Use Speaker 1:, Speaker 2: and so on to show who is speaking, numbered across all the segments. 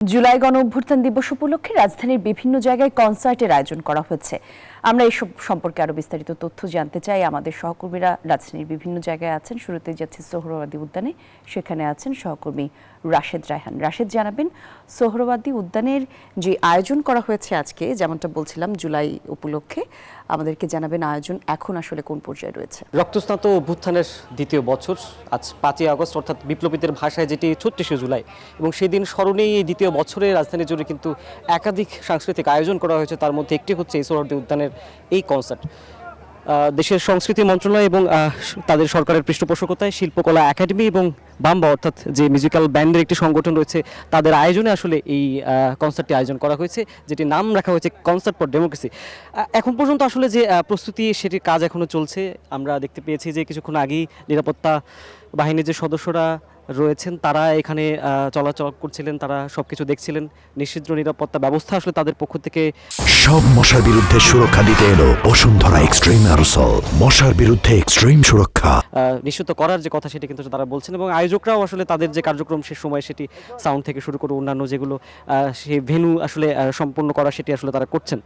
Speaker 1: জুলাই গণ অভ্যুত্থান দিবস উপলক্ষে রাজধানীর বিভিন্ন জায়গায় কনসার্টের আয়োজন করা হয়েছে। আমরা এসব সম্পর্কে আরো বিস্তারিত তথ্য জানতে চাই। আমাদের সহকর্মীরা রাজধানীর বিভিন্ন জায়গায় আছেন। শুরুতে যাচ্ছি সোহরাওয়ার্দী উদ্যানে, সেখানে আছেন সহকর্মী রাশেদ রায়হান। রাশেদ, জানাবেন সোহরাওয়ার্দী উদ্যানের যে আয়োজন করা হয়েছে আজকে, যেমনটা বলছিলাম জুলাই উপলক্ষে, আমাদেরকে জানাবেন আয়োজন এখন আসলে কোন পর্যায়ে রয়েছে।
Speaker 2: রক্তস্নাত অভ্যুত্থানের দ্বিতীয় বছর আজ 5ই আগস্ট, অর্থাৎ বিপ্লবীদের ভাষায় যেটি 36শে জুলাই, এবং সেই দিন স্মরণেই এই দ্বিতীয় বছরে রাজধানী জুড়ে কিন্তু একাধিক সাংস্কৃতিক আয়োজন করা হয়েছে। তার মধ্যে একটি হচ্ছে এই সোহরাওয়ার্দী উদ্যানের এই কনসার্ট। দেশের সংস্কৃতি মন্ত্রণালয় এবং তাদের সরকারের পৃষ্ঠপোষকতায় শিল্পকলা একাডেমি এবং বাম্বা, অর্থাৎ যে মিউজিক্যাল ব্যান্ডের একটি সংগঠন রয়েছে, তাদের আয়োজনে আসলে এই কনসার্টটি আয়োজন করা হয়েছে, যেটি নাম রাখা হয়েছে কনসার্ট ফর ডেমোক্রেসি। এখন পর্যন্ত আসলে যে প্রস্তুতি, সেটির কাজ এখনও চলছে। আমরা দেখতে পেয়েছি যে কিছুক্ষণ আগেই নিরাপত্তা বাহিনীর যে সদস্যরা রয়েছেন তারা এখানে চলাচল করছিলেন, তারা সবকিছু দেখছিলেন। নিশ্চিদ্র নিরাপত্তা ব্যবস্থা আসলে তাদের পক্ষ থেকে।
Speaker 3: সব মশার বিরুদ্ধে সুরক্ষা দিতে এলো বসুন্ধরা এক্সট্রিম অ্যারোসল, মশার বিরুদ্ধে এক্সট্রিম সুরক্ষা
Speaker 2: নিশ্চিত করার যে কথা সেটি কিন্তু তারা বলছেন, এবং আয়োজকরাও আসলে তাদের যে কার্যক্রম সে সময় সেটি সাউন্ড থেকে শুরু করে অন্যান্য যেগুলো সেই ভেন্যু আসলে সম্পন্ন করা, সেটি আসলে তারা করছেন।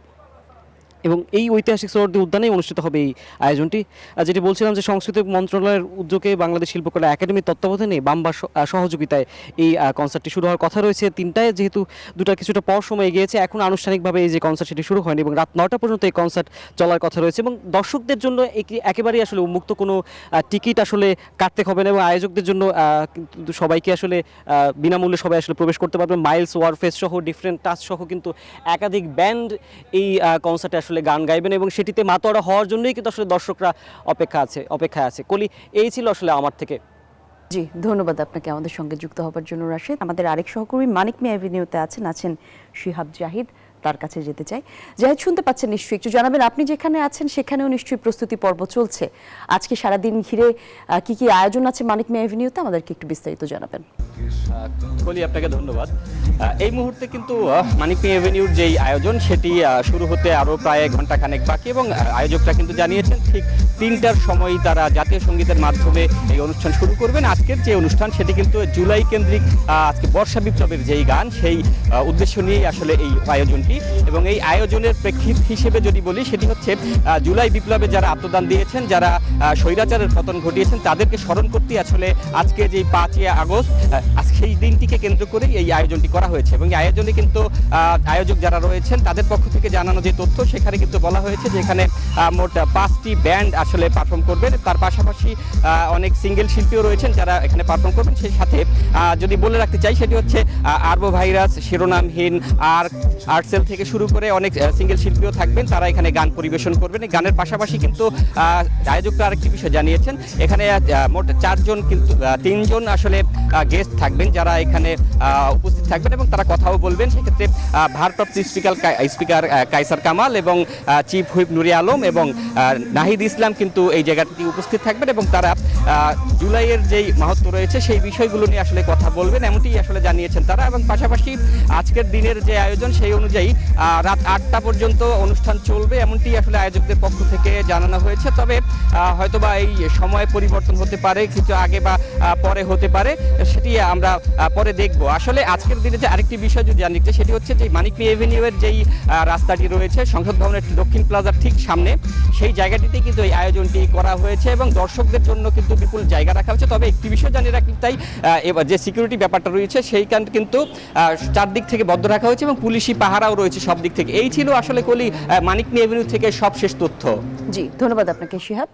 Speaker 2: এবং এই ঐতিহাসিক সোহরাওয়ার্দী উদ্যানেই অনুষ্ঠিত হবে এই আয়োজনটি। যেটি বলছিলাম যে সংস্কৃতি মন্ত্রণালয়ের উদ্যোগে বাংলাদেশ শিল্পকলা একাডেমির তত্ত্বাবধানে বাম্বা সহযোগিতায় এই কনসার্টটি শুরু হওয়ার কথা রয়েছে। 3টায় যেহেতু দুটা কিছুটা পর সময় গিয়েছে, এখন আনুষ্ঠানিকভাবে এই যে কনসার্ট সেটি শুরু হয়নি, এবং রাত 9টা পর্যন্ত এই কনসার্ট চলার কথা রয়েছে। এবং দর্শকদের জন্য একেবারেই আসলে উন্মুক্ত, কোনো টিকিট আসলে কাটতে হবে না, এবং আয়োজকদের জন্য কিন্তু সবাইকে আসলে বিনামূল্যে সবাই আসলে প্রবেশ করতে পারবে। মাইলস, ওয়ারফেস সহ, ডিফারেন্ট টাচ সহ কিন্তু একাধিক ব্যান্ড এই কনসার্টে আসলে গান গাইবেন, এবং সেটিতে মাতোয়ারা হওয়ার জন্যই কিন্তু আসলে দর্শকরা অপেক্ষায় আছে। কলি, এই ছিল আসলে আমার থেকে।
Speaker 1: জি, ধন্যবাদ আপনাকে আমাদের সঙ্গে যুক্ত হবার জন্য রাশেদ। আমাদের আরেক সহকর্মী মানিক মিয়া এভিনিউতে আছেন শিহাব জাহিদ, তার কাছে যেতে চাই। জাহিদ, শুনতে পাচ্ছেন নিশ্চয়ই, একটু জানাবেন আপনি যেখানে আছেন সেখানেও নিশ্চয়ই প্রস্তুতি পর্ব চলছে। আজকে সারাদিন ঘিরে কি কি আয়োজন আছে মানিক মিয়া এভিনিউতে, আমাদেরকে একটু বিস্তারিত জানাবেন।
Speaker 4: বলি, আপনাকে ধন্যবাদ। এই মুহূর্তে কিন্তু মানিক মিয়া এভিনিউর যেই আয়োজন সেটি শুরু হতে আরও প্রায় ঘন্টাখানেক বাকি, এবং আয়োজকরা কিন্তু জানিয়েছেন ঠিক 3টার সময়ই তারা জাতীয় সঙ্গীতের মাধ্যমে এই অনুষ্ঠান শুরু করবেন। আজকের যে অনুষ্ঠান সেটি কিন্তু জুলাই কেন্দ্রিক, আজকে বর্ষা বিপ্লবের যেই গান সেই উদ্দেশ্য নিয়েই আসলে এই আয়োজনটি। এবং এই আয়োজনের প্রেক্ষিত হিসেবে যদি বলি, সেটি হচ্ছে জুলাই বিপ্লবে যারা আত্মদান দিয়েছেন, যারা স্বৈরাচারের পতন ঘটিয়েছেন, তাদেরকে স্মরণ করতে আসলে আজকে যেই 5ই আগস্ট, সেই দিনটিকে কেন্দ্র করেই এই আয়োজনটি করা হয়েছে। এবং এই আয়োজনে কিন্তু আয়োজক যারা রয়েছেন তাদের পক্ষ থেকে জানানো যে তথ্য, সেখানে কিন্তু বলা হয়েছে যে এখানে মোট 5টি ব্যান্ড আসলে পারফর্ম করবেন। তার পাশাপাশি অনেক সিঙ্গেল শিল্পীও রয়েছেন যারা এখানে পারফর্ম করবেন। সেই সাথে যদি বলে রাখতে চাই, সেটি হচ্ছে আরবো ভাইরাস, শিরোনামহীন, আর্টসেল থেকে শুরু করে অনেক সিঙ্গেল শিল্পীও থাকবেন, তারা এখানে গান পরিবেশন করবেন। এই গানের পাশাপাশি কিন্তু আয়োজকরা আরেকটি বিষয় জানিয়েছেন, এখানে মোট 4জন, কিন্তু 3জন আসলে গেস্ট থাকবেন যারা এখানে উপস্থিত থাকবেন, এবং তারা কথাও বলবেন। সেক্ষেত্রে ভারপ্রাপ্ত স্পিকার কায়সার কামাল এবং চিফ হুইপ নুরি আলম এবং নাহিদ ইসলাম কিন্তু এই জায়গাটিতে উপস্থিত থাকবেন, এবং তারা জুলাইয়ের যেই মাহাত্ম্য রয়েছে সেই বিষয়গুলো নিয়ে আসলে কথা বলবেন, এমনটি আসলে জানিয়েছেন তারা। এবং পাশাপাশি আজকের দিনের যে আয়োজন সেই অনুযায়ী রাত 8টা পর্যন্ত অনুষ্ঠান চলবে, এমনটি আসলে আয়োজকদের পক্ষ থেকে জানানো হয়েছে। তবে হয়তোবা এই সময় পরিবর্তন হতে পারে, কিছু আগে বা পরে হতে পারে, সেটি আমরা পরে দেখব। আসলে আজকের দিনে যে আরেকটি বিষয় যদি জানিতে, সেটি হচ্ছে যে মানিক মিয়া এভিনিউয়ের যেই রাস্তাটি রয়েছে সংসদ ভবনের দক্ষিণ প্লাজার ঠিক সামনে, সেই জায়গাটিতে কিন্তু এই আয়োজনটি করা হয়েছে, এবং দর্শকদের জন্য কিন্তু বিপুল জায়গা রাখা হয়েছে। তবে একটি বিষয় জানিয়ে রাখি, তাই এবার যে সিকিউরিটি ব্যাপারটা রয়েছে সেইখান কিন্তু চারদিক থেকে বদ্ধ রাখা হয়েছে, এবং পুলিশি পাহারাও রয়েছে সব দিক থেকে। এই ছিল আসলে কলি মানিক মিয়া এভিনিউ থেকে সবশেষ তথ্য।
Speaker 1: জি, ধন্যবাদ আপনাকে শিহাব।